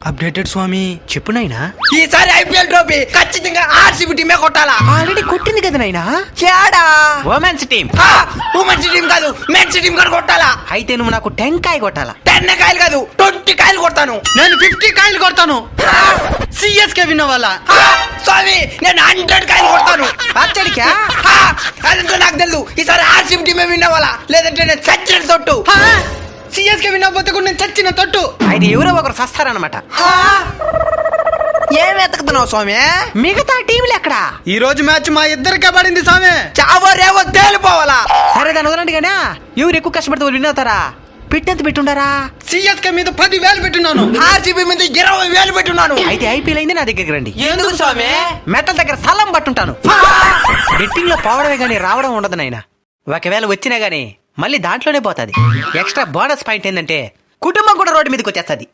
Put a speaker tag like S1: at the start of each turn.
S1: Updated స్వామి.
S2: చెప్పు నాయనా.
S1: ఈసారి ఐపీఎల్ ట్రోఫీ ఖచ్చితంగా ఆర్సీబీ టీమే కొట్టాలా.
S2: ఆల్రెడీ కొట్టింది కదా నాయనా.
S1: ఏడా
S2: ఉమెన్స్ టీం.
S1: ఉమెన్స్ టీం కాదు, మెన్స్ టీం కూడా కొట్టాలా.
S2: అయితే నువ్వు నాకు 10 కాయ కొట్టాలా.
S1: 10 కాయలు కాదు, 20 కాయలు కొడతాను.
S3: నేను 50 కాయలు కొడతాను. సిఎస్కే విన్న వాళ్ళ
S1: స్వామి నేను 100 కాయలు కొడతాను.
S2: అచ్చడికా
S1: అదంతా నాకు తెలుసు. ఈసారి ఆర్సీబీ టీమే విన్న వాళ్ళ, లేదంటే నేను చచ్చిన తొట్టు.
S3: సిఎస్కే వినకపోతే కూడా నేను చచ్చిన తొట్టు.
S2: అయితే ఎవరో ఒకరు సస్తారనమాట.
S1: ఏం వెతుకుతున్నావు స్వామి?
S2: మిగతా టీంలు ఎక్కడా?
S3: ఈ రోజు మ్యాచ్ మా ఇద్దరికే పడింది స్వామి.
S1: చావో రేవో తేలిపోవాలా.
S2: సరే దాని వదలండి గానా. ఎవరు ఎక్కువ కష్టపడితే వాళ్ళు విన్ అవుతారా? పెట్టెంత పెట్టుండారా?
S3: సిఎస్కే మీద 10,000 పెట్టున్నాను.
S1: ఆర్సీబీ మీద 20,000 పెట్టున్నాను.
S2: అయితే ఐపీఎల్ అయింది నా దగ్గరికి రండి.
S1: ఎందుకు స్వామి?
S2: మెట్టల దగ్గర స్థలం పట్టుంటాను. బెట్టింగ్ లో పోవడమే గానీ రావడం ఉండదు నాయన. ఒకవేళ వచ్చినా గానీ మళ్ళీ దాంట్లోనే పోతుంది. ఎక్స్ట్రా బోనస్ పాయింట్ ఏంటంటే కుటుంబం కూడా రోడ్డు మీదకి వచ్చేస్తుంది.